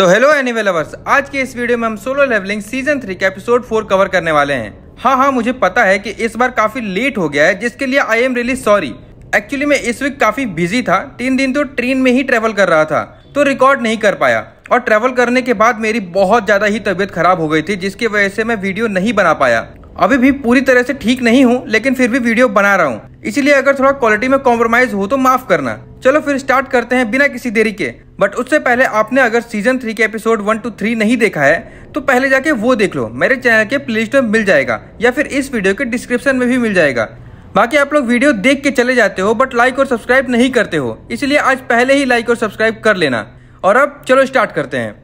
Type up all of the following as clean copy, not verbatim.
तो hello anime lovers, आज के इस वीडियो में हम सोलो लेवलिंग सीजन 3 के एपिसोड 4 कवर करने वाले हैं। हाँ, मुझे पता है कि इस बार काफी लेट हो गया है, जिसके लिए I am really sorry. Actually मैं इस वीक काफी बिजी था, 3 दिन तो ट्रेन में ही ट्रेवल कर रहा था, तो रिकॉर्ड नहीं कर पाया। और ट्रेवल करने के बाद मेरी बहुत ज्यादा ही तबीयत खराब हो गई थी, जिसकी वजह से मैं वीडियो नहीं बना पाया। अभी भी पूरी तरह से ठीक नहीं हूँ, लेकिन फिर भी वीडियो बना रहा हूँ, इसीलिए अगर थोड़ा क्वालिटी में कॉम्प्रोमाइज हो तो माफ करना। चलो फिर स्टार्ट करते हैं बिना किसी देरी के। बट उससे पहले आपने अगर सीजन 3 के एपिसोड 1 to 3 नहीं देखा है तो पहले जाके वो देख लो, मेरे चैनल के प्लेलिस्ट में मिल जाएगा या फिर इस वीडियो के डिस्क्रिप्शन में भी मिल जाएगा। बाकी आप लोग वीडियो देख के चले जाते हो बट लाइक और सब्सक्राइब नहीं करते हो, इसलिए आज पहले ही लाइक और सब्सक्राइब कर लेना। और अब चलो स्टार्ट करते हैं।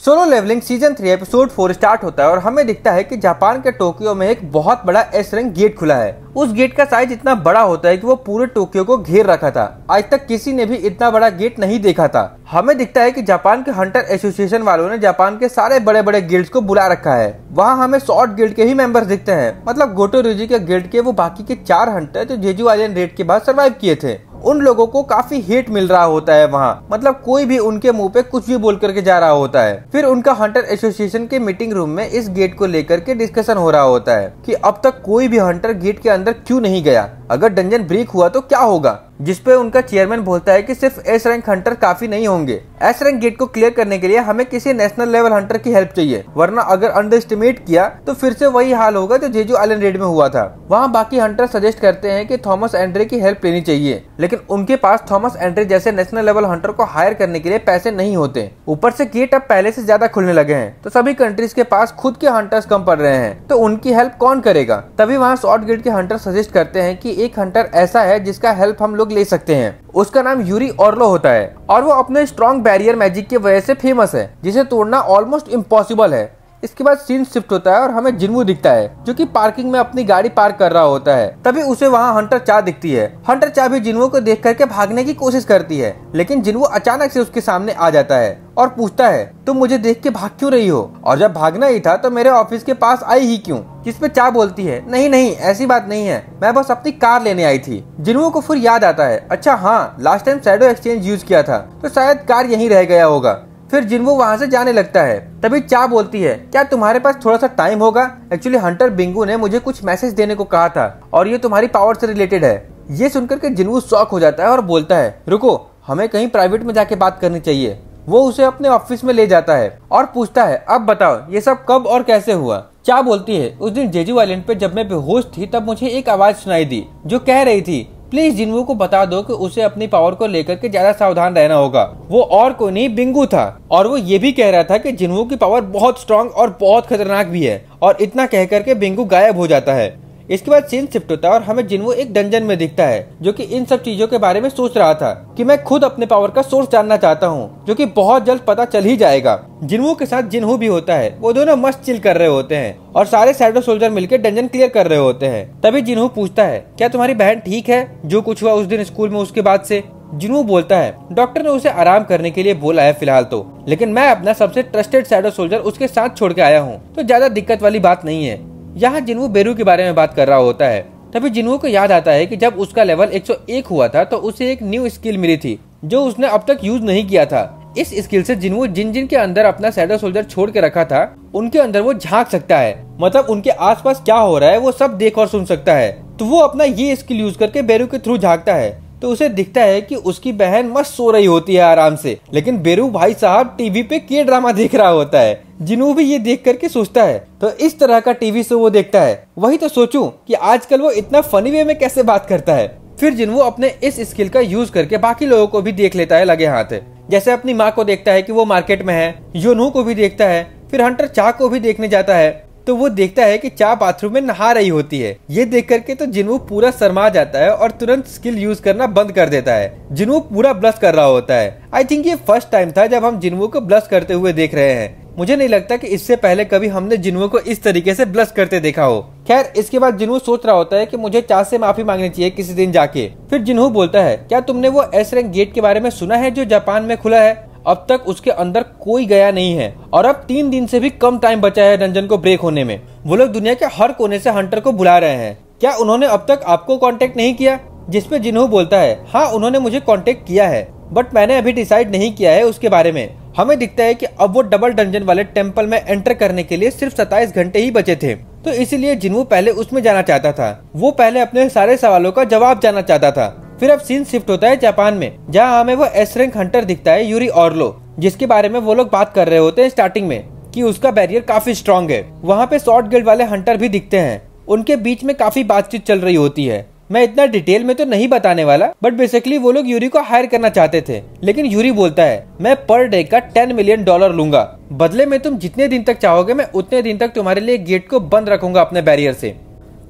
Solo leveling season 3 episode 4 start होता है और हमें दिखता है कि जापान के टोक्यो में एक बहुत बड़ा एस रैंक गेट खुला है। उस गेट का साइज इतना बड़ा होता है कि वो पूरे टोक्यो को घेर रखा था। आज तक किसी ने भी इतना बड़ा गेट नहीं देखा था। हमें दिखता है कि जापान के हंटर एसोसिएशन वालों ने जापान के सारे बड़े बड़े गिल्ड्स को बुला रखा है। वहाँ हमें शॉर्ट गिल्ड के ही मेंबर्स दिखते हैं, मतलब गोटो रूजी के गिल्ड के वो बाकी के 4 हंटर जो जेजू आइलैंड रेड के बाद सर्वाइव किए थे। उन लोगों को काफी हेट मिल रहा होता है वहाँ, मतलब कोई भी उनके मुंह पे कुछ भी बोल करके जा रहा होता है। फिर उनका हंटर एसोसिएशन के मीटिंग रूम में इस गेट को लेकर के डिस्कशन हो रहा होता है कि अब तक कोई भी हंटर गेट के अंदर क्यों नहीं गया, अगर डंजन ब्रेक हुआ तो क्या होगा। जिसपे उनका चेयरमैन बोलता है कि सिर्फ एस रैंक हंटर काफी नहीं होंगे, एस रैंक गेट को क्लियर करने के लिए हमें किसी नेशनल लेवल हंटर की हेल्प चाहिए, वरना अगर अंडर एस्टिमेट किया तो फिर से वही हाल होगा जो जेजू आइलैंड रेड में हुआ था। वहाँ बाकी हंटर सजेस्ट करते हैं कि थॉमस एंड्रे की हेल्प लेनी चाहिए, लेकिन उनके पास थॉमस एंड्रे जैसे नेशनल लेवल हंटर को हायर करने के लिए पैसे नहीं होते। ऊपर से गेट अब पहले से ज्यादा खुलने लगे हैं, तो सभी कंट्रीज के पास खुद के हंटर्स कम पड़ रहे हैं, तो उनकी हेल्प कौन करेगा। तभी वहाँ शॉर्ट गेट के हंटर सजेस्ट करते हैं कि एक हंटर ऐसा है जिसका हेल्प हम लोग ले सकते हैं। उसका नाम यूरी ऑर्लो होता है और वो अपने स्ट्रॉन्ग बैरियर मैजिक की वजह से फेमस है, जिसे तोड़ना ऑलमोस्ट इम्पॉसिबल है। इसके बाद सीन शिफ्ट होता है और हमें जिन्वू दिखता है जो कि पार्किंग में अपनी गाड़ी पार्क कर रहा होता है। तभी उसे वहाँ हंटर चा दिखती है। हंटर चा भी जिन्वू को देख करके भागने की कोशिश करती है, लेकिन जिन्वू अचानक से उसके सामने आ जाता है और पूछता है तुम मुझे देख के भाग क्यों रही हो, और जब भागना ही था तो मेरे ऑफिस के पास आई ही क्यों। जिसपे चा बोलती है नहीं ऐसी बात नहीं है, मैं बस अपनी कार लेने आई थी। जिन्वू को फिर याद आता है, अच्छा हाँ, last time shadow exchange use किया था तो शायद कार यहीं रह गया होगा। फिर जिन्वू वहाँ से जाने लगता है। तभी चा बोलती है क्या तुम्हारे पास थोड़ा सा टाइम होगा, एक्चुअली हंटर बिंगू ने मुझे कुछ मैसेज देने को कहा था और ये तुम्हारी पावर से रिलेटेड है। ये सुनकर के जिन्वू शॉक हो जाता है और बोलता है रुको, हमें कहीं प्राइवेट में जाके बात करनी चाहिए। वो उसे अपने ऑफिस में ले जाता है और पूछता है अब बताओ ये सब कब और कैसे हुआ। चा बोलती है उस दिन जेजू आइलैंड पे जब मैं बेहोश थी तब मुझे एक आवाज सुनाई दी जो कह रही थी प्लीज जिन्वू को बता दो कि उसे अपनी पावर को लेकर के ज्यादा सावधान रहना होगा। वो और कोई नहीं बिंगू था, और वो ये भी कह रहा था कि जिन्वू की पावर बहुत स्ट्रांग और बहुत खतरनाक भी है। और इतना कह करके बिंगू गायब हो जाता है। इसके बाद सीन शिफ्ट होता है और हमें जिन्वू एक डंजन में दिखता है जो कि इन सब चीजों के बारे में सोच रहा था कि मैं खुद अपने पावर का सोर्स जानना चाहता हूँ, जो कि बहुत जल्द पता चल ही जाएगा। जिन्वू के साथ जिन्हू भी होता है, वो दोनों मस्त चिल कर रहे होते हैं और सारे शैडो सोल्जर मिलकर डंजन क्लियर कर रहे होते हैं। तभी जिन्हू पूछता है क्या तुम्हारी बहन ठीक है, जो कुछ हुआ उस दिन स्कूल में उसके बाद से। जिन्हू बोलता है डॉक्टर ने उसे आराम करने के लिए बोला है फिलहाल तो, लेकिन मैं अपना सबसे ट्रस्टेड शैडो सोल्जर उसके साथ छोड़ के आया हूँ, तो ज्यादा दिक्कत वाली बात नहीं है। यहाँ जिन्वू बेरू के बारे में बात कर रहा होता है। तभी जिन्वू को याद आता है कि जब उसका लेवल 101 हुआ था तो उसे एक न्यू स्किल मिली थी जो उसने अब तक यूज नहीं किया था। इस स्किल से जिन्वू जिन के अंदर अपना शैडो सोल्जर छोड़ के रखा था उनके अंदर वो झांक सकता है, मतलब उनके आसपास क्या हो रहा है वो सब देख और सुन सकता है। तो वो अपना ये स्किल यूज करके बेरू के थ्रू झांकता है, तो उसे दिखता है कि उसकी बहन मस्त सो रही होती है आराम से, लेकिन बेरू भाई साहब टीवी पे के ड्रामा देख रहा होता है। जिन्हू भी ये देख करके सोचता है तो इस तरह का टीवी शो वो देखता है। वही तो सोचूं कि आजकल वो इतना फनी वे में कैसे बात करता है। फिर जिन्हू अपने इस स्किल का यूज करके बाकी लोगों को भी देख लेता है लगे हाथ, जैसे अपनी माँ को देखता है कि वो मार्केट में है, योनू को भी देखता है, फिर हंटर चा को भी देखने जाता है तो वो देखता है कि चा बाथरूम में नहा रही होती है। ये देख करके तो जिन्हू पूरा शर्मा जाता है और तुरंत स्किल यूज करना बंद कर देता है। जिन्हू पूरा ब्लश कर रहा होता है। आई थिंक ये फर्स्ट टाइम था जब हम जिन्हू को ब्लश करते हुए देख रहे हैं। मुझे नहीं लगता कि इससे पहले कभी हमने जिन्हू को इस तरीके से ब्लश करते देखा हो। खैर, इसके बाद जिन्हू सोच रहा होता है कि मुझे चा से माफी मांगनी चाहिए किसी दिन जाके। फिर जिन्हू बोलता है क्या तुमने वो एस रैंक गेट के बारे में सुना है जो जापान में खुला है, अब तक उसके अंदर कोई गया नहीं है और अब 3 दिन से भी कम टाइम बचा है डंजन को ब्रेक होने में। वो लोग दुनिया के हर कोने से हंटर को बुला रहे हैं, क्या उन्होंने अब तक आपको कांटेक्ट नहीं किया। जिसपे जिन्हू बोलता है हाँ उन्होंने मुझे कांटेक्ट किया है, बट मैंने अभी डिसाइड नहीं किया है उसके बारे में। हमें दिखता है कि अब वो डबल डंजन वाले टेम्पल में एंटर करने के लिए सिर्फ 27 घंटे ही बचे थे, तो इसीलिए जिन्वू पहले उसमें जाना चाहता था। वो पहले अपने सारे सवालों का जवाब जानना चाहता था। फिर अब सीन शिफ्ट होता है जापान में, जहाँ हमें वो एस रैंक हंटर दिखता है, यूरी ऑर्लो, जिसके बारे में वो लोग बात कर रहे होते हैं स्टार्टिंग में कि उसका बैरियर काफी स्ट्रॉन्ग है। वहाँ पे शॉर्ट गिल्ड वाले हंटर भी दिखते हैं, उनके बीच में काफी बातचीत चल रही होती है। मैं इतना डिटेल में तो नहीं बताने वाला, बट बेसिकली वो लोग यूरी को हायर करना चाहते थे, लेकिन यूरी बोलता है मैं पर डे का $10 मिलियन लूंगा, बदले में तुम जितने दिन तक चाहोगे मैं उतने दिन तक तुम्हारे लिए गेट को बंद रखूंगा अपने बैरियर से।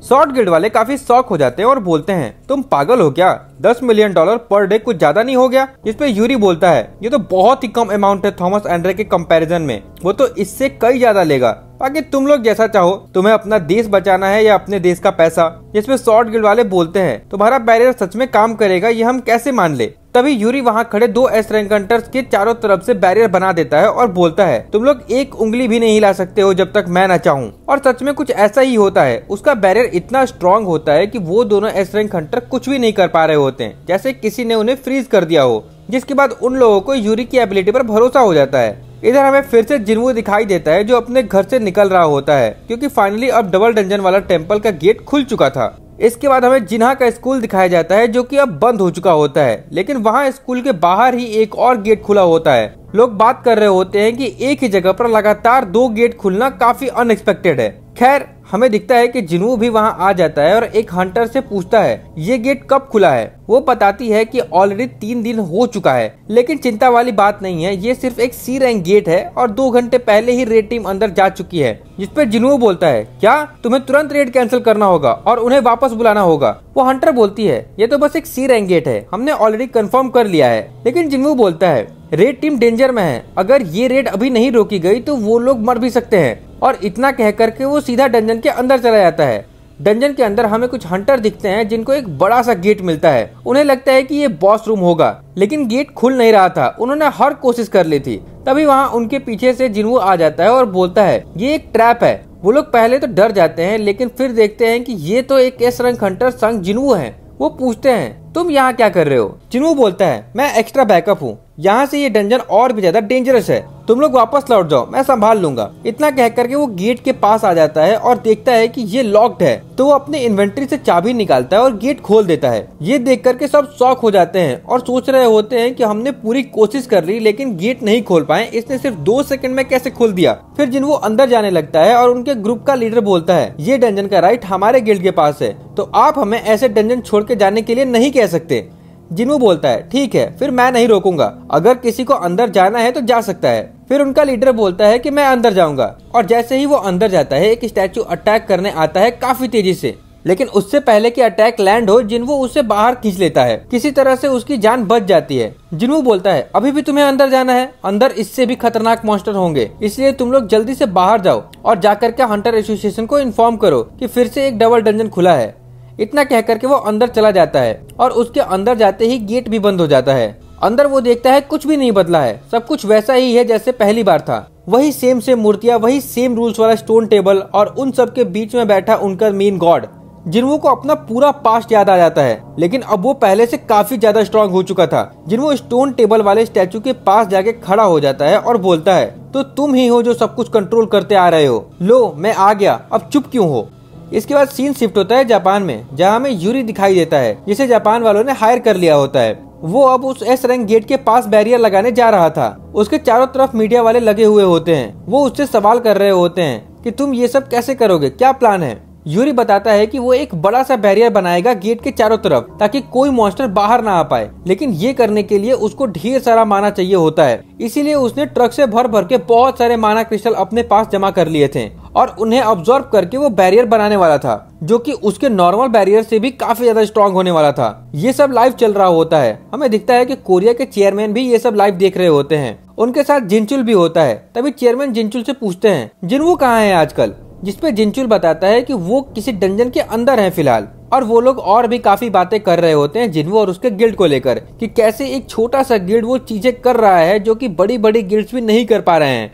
शॉर्ट गिल्ड वाले काफी शॉक हो जाते हैं और बोलते हैं तुम पागल हो क्या, $10 मिलियन पर डे कुछ ज्यादा नहीं हो गया? इस पे यूरी बोलता है ये तो बहुत ही कम अमाउंट है थॉमस एंड्रे के कंपैरिजन में, वो तो इससे कई ज्यादा लेगा। बाकी तुम लोग जैसा चाहो, तुम्हें अपना देश बचाना है या अपने देश का पैसा। जिसमें शॉर्ट गिल्ड वाले बोलते हैं तुम्हारा बैरियर सच में काम करेगा, ये हम कैसे मान ले? तभी यूरी वहाँ खड़े 2 एस रैंक हंटर्स के चारों तरफ से बैरियर बना देता है और बोलता है तुम लोग एक उंगली भी नहीं हिला सकते हो जब तक मैं ना चाहूँ। और सच में कुछ ऐसा ही होता है। उसका बैरियर इतना स्ट्रॉन्ग होता है कि वो दोनों एस रैंक हंटर कुछ भी नहीं कर पा रहे होते हैं, जैसे किसी ने उन्हें फ्रीज कर दिया हो। जिसके बाद उन लोगों को यूरी की एबिलिटी पर भरोसा हो जाता है। इधर हमें फिर से जिन्वू दिखाई देता है जो अपने घर से निकल रहा होता है, क्योंकि फाइनली अब डबल डंजन वाला टेम्पल का गेट खुल चुका था। इसके बाद हमें जिन्हा का स्कूल दिखाया जाता है जो कि अब बंद हो चुका होता है, लेकिन वहाँ स्कूल के बाहर ही एक और गेट खुला होता है। लोग बात कर रहे होते हैं कि एक ही जगह पर लगातार 2 गेट खुलना काफी अनएक्सपेक्टेड है। खैर हमें दिखता है कि जिन्वू भी वहाँ आ जाता है और एक हंटर से पूछता है ये गेट कब खुला है। वो बताती है कि ऑलरेडी 3 दिन हो चुका है, लेकिन चिंता वाली बात नहीं है, ये सिर्फ एक सी रैंक गेट है और 2 घंटे पहले ही रेड टीम अंदर जा चुकी है। जिस पर जिन्वू बोलता है क्या तुम्हें तुरंत रेड कैंसिल करना होगा और उन्हें वापस बुलाना होगा। वो हंटर बोलती है ये तो बस एक सी रैंक गेट है, हमने ऑलरेडी कंफर्म कर लिया है। लेकिन जिन्वू बोलता है रेड टीम डेंजर में है, अगर ये रेड अभी नहीं रोकी गई तो वो लोग मर भी सकते हैं। और इतना कह करके वो सीधा डंजन के अंदर चला जाता है। डंजन के अंदर हमें कुछ हंटर दिखते हैं जिनको एक बड़ा सा गेट मिलता है। उन्हें लगता है कि ये बॉस रूम होगा, लेकिन गेट खुल नहीं रहा था। उन्होंने हर कोशिश कर ली थी। तभी वहाँ उनके पीछे से जिन्वू आ जाता है और बोलता है ये एक ट्रैप है। वो लोग पहले तो डर जाते हैं, लेकिन फिर देखते हैं कि ये तो एक एस रैंक हंटर संग जिन्वू है। वो पूछते हैं तुम यहाँ क्या कर रहे हो? जिन्वू बोलता है मैं एक्स्ट्रा बैकअप हूँ, यहाँ से ये डंजन और भी ज्यादा डेंजरस है, तुम लोग वापस लौट जाओ, मैं संभाल लूंगा। इतना कह करके वो गेट के पास आ जाता है और देखता है कि ये लॉक्ड है, तो वो अपने इन्वेंट्री से चाबी निकालता है और गेट खोल देता है। ये देख करके सब शॉक हो जाते हैं और सोच रहे होते हैं कि हमने पूरी कोशिश कर ली लेकिन गेट नहीं खोल पाए, इसने सिर्फ 2 सेकंड में कैसे खोल दिया। फिर जिन्वू अंदर जाने लगता है और उनके ग्रुप का लीडर बोलता है ये डंजन का राइट हमारे गिल्ड के पास है, तो आप हमें ऐसे डंजन छोड़ के जाने के लिए नहीं कह सकते। जिन्वू बोलता है ठीक है, फिर मैं नहीं रोकूंगा, अगर किसी को अंदर जाना है तो जा सकता है। फिर उनका लीडर बोलता है कि मैं अंदर जाऊंगा, और जैसे ही वो अंदर जाता है एक स्टैचू अटैक करने आता है काफी तेजी से। लेकिन उससे पहले कि अटैक लैंड हो जिन्वू उसे बाहर खींच लेता है, किसी तरह से उसकी जान बच जाती है। जिन्वू बोलता है अभी भी तुम्हें अंदर जाना है, अंदर इससे भी खतरनाक मॉन्स्टर होंगे, इसलिए तुम लोग जल्दी से बाहर जाओ और जाकर के हंटर एसोसिएशन को इन्फॉर्म करो कि फिर से एक डबल डंजन खुला है। इतना कह करके वो अंदर चला जाता है और उसके अंदर जाते ही गेट भी बंद हो जाता है। अंदर वो देखता है कुछ भी नहीं बदला है, सब कुछ वैसा ही है जैसे पहली बार था। वही सेम मूर्तियां, वही सेम रूल्स वाला स्टोन टेबल और उन सब के बीच में बैठा उनका मेन गॉड। जिन्वू को अपना पूरा पास्ट याद आ जाता है, लेकिन अब वो पहले से काफी ज्यादा स्ट्रांग हो चुका था। जिन्वू स्टोन टेबल वाले स्टैचू के पास जाके खड़ा हो जाता है और बोलता है तो तुम ही हो जो सब कुछ कंट्रोल करते आ रहे हो, लो मैं आ गया, अब चुप क्यों हो। इसके बाद सीन शिफ्ट होता है जापान में, जहाँ हमें यूरी दिखाई देता है जिसे जापान वालों ने हायर कर लिया होता है। वो अब उस एस रैंक गेट के पास बैरियर लगाने जा रहा था। उसके चारों तरफ मीडिया वाले लगे हुए होते हैं। वो उससे सवाल कर रहे होते हैं कि तुम ये सब कैसे करोगे, क्या प्लान है। यूरी बताता है कि वो एक बड़ा सा बैरियर बनाएगा गेट के चारों तरफ ताकि कोई मॉन्स्टर बाहर ना आ पाए, लेकिन ये करने के लिए उसको ढेर सारा माना चाहिए होता है। इसीलिए उसने ट्रक से भर भर के बहुत सारे माना क्रिस्टल अपने पास जमा कर लिए थे और उन्हें ऑब्जर्व करके वो बैरियर बनाने वाला था, जो कि उसके नॉर्मल बैरियर से भी काफी ज्यादा स्ट्रॉन्ग होने वाला था। ये सब लाइव चल रहा होता है। हमें दिखता है कि कोरिया के चेयरमैन भी ये सब लाइव देख रहे होते हैं। उनके साथ जिनचुल भी होता है। तभी चेयरमैन जिनचुल से पूछते हैं जिन्वू कहाँ है आजकल, जिसपे जिनचुल बताता है कि वो किसी डंजन के अंदर है फिलहाल। और वो लोग और भी काफी बातें कर रहे होते हैं जिन्वू और उसके गिल्ड को लेकर, कि कैसे एक छोटा सा गिल्ड वो चीजें कर रहा है जो कि बड़ी बड़ी गिल्ड्स भी नहीं कर पा रहे हैं।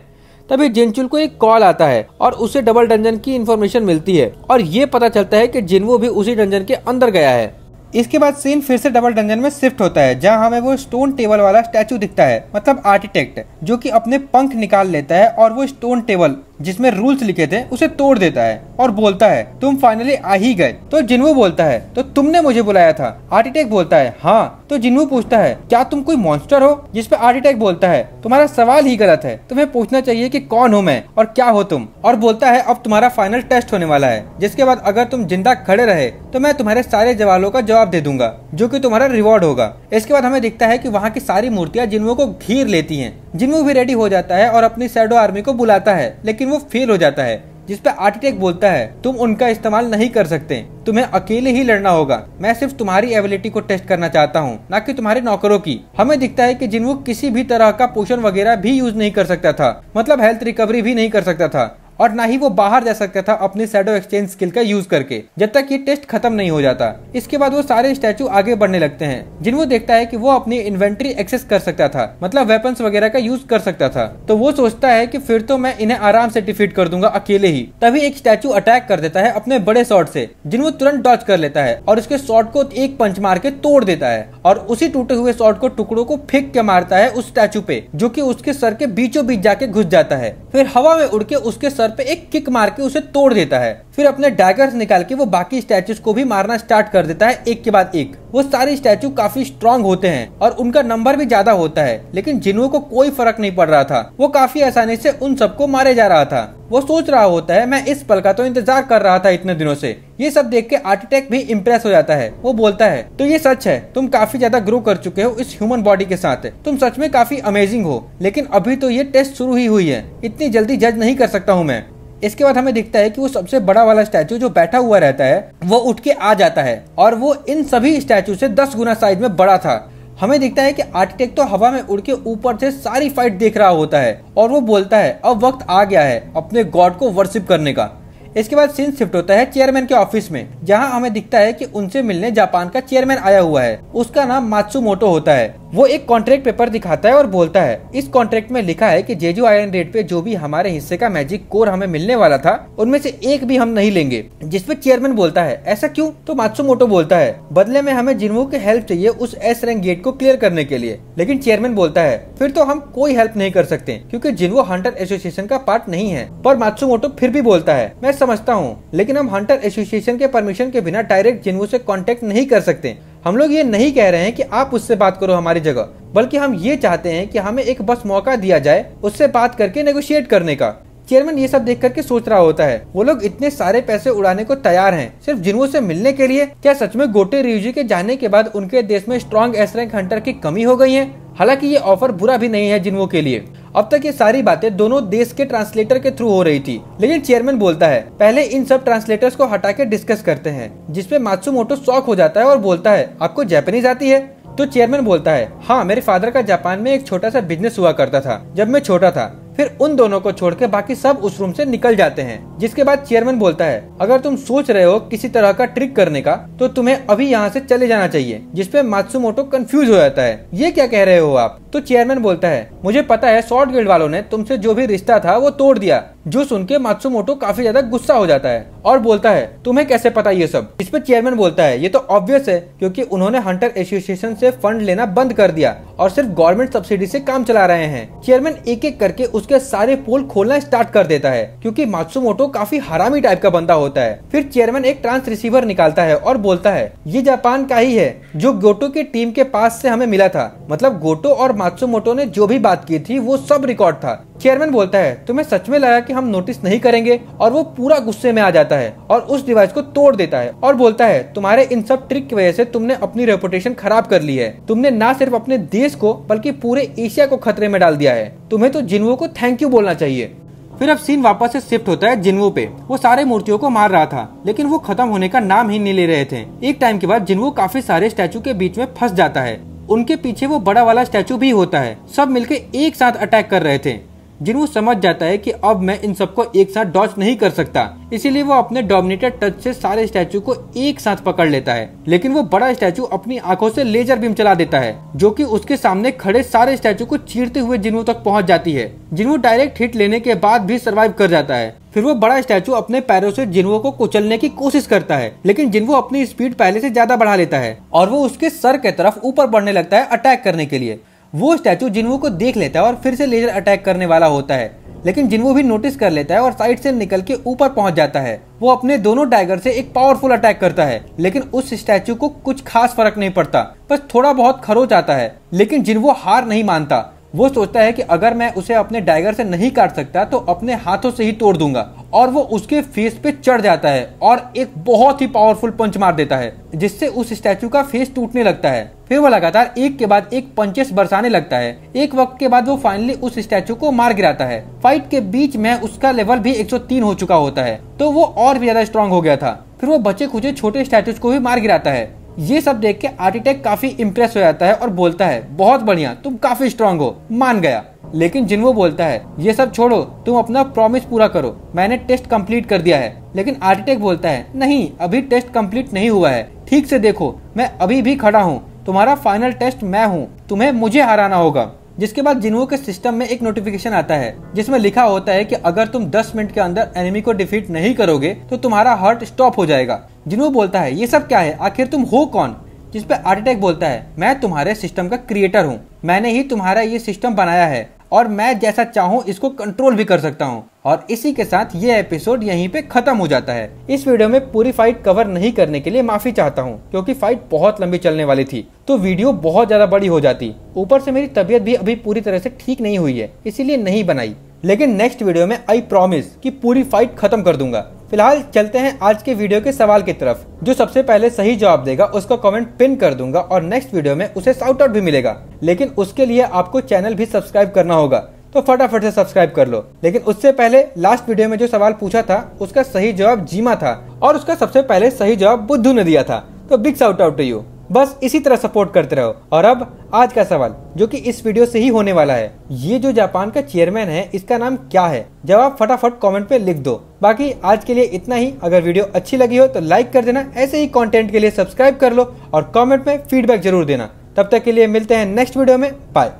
तभी जिनचुल को एक कॉल आता है और उसे डबल डंजन की इन्फॉर्मेशन मिलती है और ये पता चलता है कि जिन्वू भी उसी डंजन के अंदर गया है। इसके बाद सीन फिर से डबल डंजन में शिफ्ट होता है, जहां हमें वो स्टोन टेबल वाला स्टैचू दिखता है, मतलब आर्किटेक्ट, जो कि अपने पंख निकाल लेता है और वो स्टोन टेबल जिसमें रूल्स लिखे थे उसे तोड़ देता है और बोलता है तुम फाइनली आ ही गए। तो जिन्वू बोलता है तो तुमने मुझे बुलाया था। आर्किटेक्ट बोलता है हाँ। तो जिन्वू पूछता है क्या तुम कोई मॉन्स्टर हो, जिस पे आर्किटेक्ट बोलता है तुम्हारा सवाल ही गलत है, तुम्हें पूछना चाहिए कि कौन हूँ मैं और क्या हो तुम। और बोलता है अब तुम्हारा फाइनल टेस्ट होने वाला है, जिसके बाद अगर तुम जिंदा खड़े रहे तो मैं तुम्हारे सारे सवालों का जवाब दे दूंगा, जो कि तुम्हारा रिवॉर्ड होगा। इसके बाद हमें दिखता है कि वहाँ की सारी मूर्तियां जिन्वू को घेर लेती हैं। जिन्वू भी रेडी हो जाता है और अपनी शैडो आर्मी को बुलाता है, लेकिन वो फेल हो जाता है, जिस पे आर्किटेक्ट बोलता है तुम उनका इस्तेमाल नहीं कर सकते, तुम्हें अकेले ही लड़ना होगा, मैं सिर्फ तुम्हारी एबिलिटी को टेस्ट करना चाहता हूँ, ना कि तुम्हारे नौकरों की। हमें दिखता है कि जिन्वू किसी भी तरह का पोशन वगैरह भी यूज नहीं कर सकता था, मतलब हेल्थ रिकवरी भी नहीं कर सकता था, और ना ही वो बाहर जा सकता था अपनी शैडो एक्सचेंज स्किल का यूज करके, जब तक ये टेस्ट खत्म नहीं हो जाता। इसके बाद वो सारे स्टैचू आगे बढ़ने लगते हैं। जिन्वू देखता है कि वो अपनी इन्वेंट्री एक्सेस कर सकता था, मतलब वेपन्स वगैरह का यूज कर सकता था, तो वो सोचता है कि फिर तो मैं इन्हें आराम से डिफीट कर दूंगा अकेले ही। तभी एक स्टैचू अटैक कर देता है अपने बड़े शॉट से। जिन्वू तुरंत डॉज कर लेता है और उसके शॉट को एक पंच मार के तोड़ देता है, और उसी टूटे हुए शॉट को टुकड़ों को फेंक के मारता है उस स्टैचू पे, जो कि उसके सर के बीचों बीच जाके घुस जाता है। फिर हवा में उड़ के उसके सर पे एक किक मार के उसे तोड़ देता है। फिर अपने डैगर्स निकाल के वो बाकी स्टैचूज को भी मारना स्टार्ट कर देता है, एक के बाद एक। वो सारे स्टैचू काफी स्ट्रांग होते हैं और उनका नंबर भी ज्यादा होता है, लेकिन जिन्वू को कोई फर्क नहीं पड़ रहा था। वो काफी आसानी से उन सबको मारे जा रहा था। वो सोच रहा होता है मैं इस पल का तो इंतजार कर रहा था इतने दिनों से। ये सब देख के आर्किटेक्ट भी इम्प्रेस हो जाता है। वो बोलता है तो ये सच है, तुम काफी ज्यादा ग्रो कर चुके हो इस ह्यूमन बॉडी के साथ, तुम सच में काफी अमेजिंग हो, लेकिन अभी तो ये टेस्ट शुरू ही हुई है, इतनी जल्दी जज नहीं कर सकता हूँ मैं। इसके बाद हमें दिखता है कि वो सबसे बड़ा वाला स्टैचू जो बैठा हुआ रहता है वो उठ के आ जाता है, और वो इन सभी स्टैचू से 10 गुना साइज में बड़ा था। हमें दिखता है कि आर्किटेक्ट तो हवा में उड़ के ऊपर से सारी फाइट देख रहा होता है, और वो बोलता है अब वक्त आ गया है अपने गॉड को वर्शिप करने का। इसके बाद सीन शिफ्ट होता है चेयरमैन के ऑफिस में, जहां हमें दिखता है कि उनसे मिलने जापान का चेयरमैन आया हुआ है। उसका नाम मात्सुमोटो होता है। वो एक कॉन्ट्रैक्ट पेपर दिखाता है और बोलता है इस कॉन्ट्रैक्ट में लिखा है कि जेजू आयरन रेड पे जो भी हमारे हिस्से का मैजिक कोर हमें मिलने वाला था उनमें से एक भी हम नहीं लेंगे। जिसपे चेयरमैन बोलता है ऐसा क्यों? तो मात्सुमोटो बोलता है बदले में हमें जिन्वू की हेल्प चाहिए उस एस रैंक गेट को क्लियर करने के लिए। लेकिन चेयरमैन बोलता है फिर तो हम कोई हेल्प नहीं कर सकते, क्योंकि जिन्वू हंटर एसोसिएशन का पार्ट नहीं है। पर मात्सुमोटो फिर भी बोलता है मैं समझता हूँ, लेकिन हम हंटर एसोसिएशन के परमिशन के बिना डायरेक्ट जिन्वू से कांटेक्ट नहीं कर सकते। हम लोग ये नहीं कह रहे हैं कि आप उससे बात करो हमारी जगह, बल्कि हम ये चाहते हैं कि हमें एक बस मौका दिया जाए उससे बात करके नेगोशिएट करने का। चेयरमैन ये सब देख करके सोच रहा होता है वो लोग इतने सारे पैसे उड़ाने को तैयार हैं सिर्फ जिन्वू से मिलने के लिए। क्या सच में गोटे रियूजी के जाने के बाद उनके देश में स्ट्रॉन्ग एस रैंक हंटर की कमी हो गई है? हालांकि ये ऑफर बुरा भी नहीं है जिन्वू के लिए। अब तक ये सारी बातें दोनों देश के ट्रांसलेटर के थ्रू हो रही थी, लेकिन चेयरमैन बोलता है पहले इन सब ट्रांसलेटर्स को हटा के डिस्कस करते हैं। जिसपे मात्सुमोटो शॉक हो जाता है और बोलता है आपको जापानीज आती है? तो चेयरमैन बोलता है हाँ, मेरे फादर का जापान में एक छोटा सा बिजनेस हुआ करता था जब मैं छोटा था। फिर उन दोनों को छोड़ के बाकी सब उस रूम से निकल जाते हैं। जिसके बाद चेयरमैन बोलता है अगर तुम सोच रहे हो किसी तरह का ट्रिक करने का तो तुम्हें अभी यहाँ से चले जाना चाहिए। जिसपे मात्सुमोटो कंफ्यूज हो जाता है ये क्या कह रहे हो आप? तो चेयरमैन बोलता है मुझे पता है शॉर्ट गिल्ड वालों ने तुमसे जो भी रिश्ता था वो तोड़ दिया। जो सुन के मात्सुमोटो काफी ज्यादा गुस्सा हो जाता है और बोलता है तुम्हें कैसे पता ये सब? इस पे चेयरमैन बोलता है ये तो ऑब्वियस है, क्योंकि उन्होंने हंटर एसोसिएशन से फंड लेना बंद कर दिया और सिर्फ गवर्नमेंट सब्सिडी से काम चला रहे हैं। चेयरमैन एक एक करके उसके सारे पोल खोलना स्टार्ट कर देता है, क्योंकि मात्सुमोटो काफी हरामी टाइप का बंदा होता है। फिर चेयरमैन एक ट्रांस रिसीवर निकालता है और बोलता है ये जापान का ही है जो गोटो की टीम के पास से हमें मिला था, मतलब गोटो और मात्सुमोटो ने जो भी बात की थी वो सब रिकॉर्ड था। चेयरमैन बोलता है तुम्हें सच में लगा कि हम नोटिस नहीं करेंगे? और वो पूरा गुस्से में आ जाता है और उस डिवाइस को तोड़ देता है और बोलता है तुम्हारे इन सब ट्रिक की वजह से तुमने अपनी रेपुटेशन खराब कर ली है। तुमने ना सिर्फ अपने देश को बल्कि पूरे एशिया को खतरे में डाल दिया है। तुम्हें तो जिन्वू को थैंक यू बोलना चाहिए। फिर अब सीन वापस से शिफ्ट होता है जिन्वू पे। वो सारे मूर्तियों को मार रहा था, लेकिन वो खत्म होने का नाम ही नहीं ले रहे थे। एक टाइम के बाद जिन्वू काफी सारे स्टैचू के बीच में फंस जाता है। उनके पीछे वो बड़ा वाला स्टैचू भी होता है। सब मिलके एक साथ अटैक कर रहे थे। जिन्हों समझ जाता है कि अब मैं इन सबको एक साथ डॉज नहीं कर सकता, इसीलिए वो अपने डोमिनेटर टच से सारे स्टैचू को एक साथ पकड़ लेता है। लेकिन वो बड़ा स्टैचू अपनी आंखों से लेजर बीम चला देता है, जो कि उसके सामने खड़े सारे स्टैचू को चीरते हुए जिन्हों तक पहुंच जाती है। जिन्हों डायरेक्ट हिट लेने के बाद भी सर्वाइव कर जाता है। फिर वो बड़ा स्टैचू अपने पैरों से जिन्हों को कुचलने की कोशिश करता है, लेकिन जिन्हों अपनी स्पीड पहले से ज्यादा बढ़ा लेता है और वो उसके सर के तरफ ऊपर बढ़ने लगता है अटैक करने के लिए। वो स्टैचू जिन्हों को देख लेता है और फिर से लेजर अटैक करने वाला होता है, लेकिन जिन्हों भी नोटिस कर लेता है और साइड से निकल के ऊपर पहुंच जाता है। वो अपने दोनों डैगर से एक पावरफुल अटैक करता है, लेकिन उस स्टैचू को कुछ खास फर्क नहीं पड़ता, बस थोड़ा बहुत खरोच आता है। लेकिन जिन्हों हार नहीं मानता। वो सोचता है कि अगर मैं उसे अपने डैगर से नहीं काट सकता तो अपने हाथों से ही तोड़ दूंगा, और वो उसके फेस पे चढ़ जाता है और एक बहुत ही पावरफुल पंच मार देता है, जिससे उस स्टैचू का फेस टूटने लगता है। फिर वो लगातार एक के बाद एक पंचेस बरसाने लगता है। एक वक्त के बाद वो फाइनली उस स्टैचू को मार गिराता है। फाइट के बीच में उसका लेवल भी 103 हो चुका होता है, तो वो और भी ज्यादा स्ट्रॉन्ग हो गया था। फिर वो बचे खुचे छोटे स्टैचूज को भी मार गिराता है। ये सब देख के आर्किटेक्ट काफी इम्प्रेस हो जाता है और बोलता है, बहुत बढ़िया, तुम काफी स्ट्रांग हो, मान गया। लेकिन जिन्हों बोलता है, ये सब छोड़ो, तुम अपना प्रॉमिस पूरा करो, मैंने टेस्ट कंप्लीट कर दिया है। लेकिन आर्किटेक्ट बोलता है, नहीं, अभी टेस्ट कंप्लीट नहीं हुआ है, ठीक से देखो, मैं अभी भी खड़ा हूँ, तुम्हारा फाइनल टेस्ट मैं हूँ, तुम्हें मुझे हराना होगा। जिसके बाद जिन्हों के सिस्टम में एक नोटिफिकेशन आता है, जिसमें लिखा होता है कि अगर तुम 10 मिनट के अंदर एनिमी को डिफीट नहीं करोगे तो तुम्हारा हार्ट स्टॉप हो जाएगा। जिन्हों बोलता है, ये सब क्या है, आखिर तुम हो कौन? जिस पे आर्किटेक्ट बोलता है, मैं तुम्हारे सिस्टम का क्रिएटर हूँ, मैंने ही तुम्हारा ये सिस्टम बनाया है और मैं जैसा चाहूँ इसको कंट्रोल भी कर सकता हूँ। और इसी के साथ ये एपिसोड यहीं पे खत्म हो जाता है। इस वीडियो में पूरी फाइट कवर नहीं करने के लिए माफी चाहता हूँ, क्योंकि फाइट बहुत लंबी चलने वाली थी तो वीडियो बहुत ज्यादा बड़ी हो जाती। ऊपर से मेरी तबीयत भी अभी पूरी तरह से ठीक नहीं हुई है, इसीलिए नहीं बनाई। लेकिन नेक्स्ट वीडियो में आई प्रॉमिस कि पूरी फाइट खत्म कर दूंगा। फिलहाल चलते हैं आज के वीडियो के सवाल की तरफ। जो सबसे पहले सही जवाब देगा उसका कमेंट पिन कर दूंगा और नेक्स्ट वीडियो में उसे शाउट आउट भी मिलेगा। लेकिन उसके लिए आपको चैनल भी सब्सक्राइब करना होगा, तो फटाफट से सब्सक्राइब कर लो। लेकिन उससे पहले लास्ट वीडियो में जो सवाल पूछा था उसका सही जवाब जीमा था और उसका सबसे पहले सही जवाब बुद्धू ने दिया था, तो big shout out to you. बस इसी तरह सपोर्ट करते रहो। और अब आज का सवाल, जो कि इस वीडियो से ही होने वाला है, ये जो जापान का चेयरमैन है इसका नाम क्या है? जवाब फटाफट कमेंट पे लिख दो। बाकी आज के लिए इतना ही। अगर वीडियो अच्छी लगी हो तो लाइक कर देना, ऐसे ही कंटेंट के लिए सब्सक्राइब कर लो और कमेंट में फीडबैक जरूर देना। तब तक के लिए मिलते हैं नेक्स्ट वीडियो में, बाय।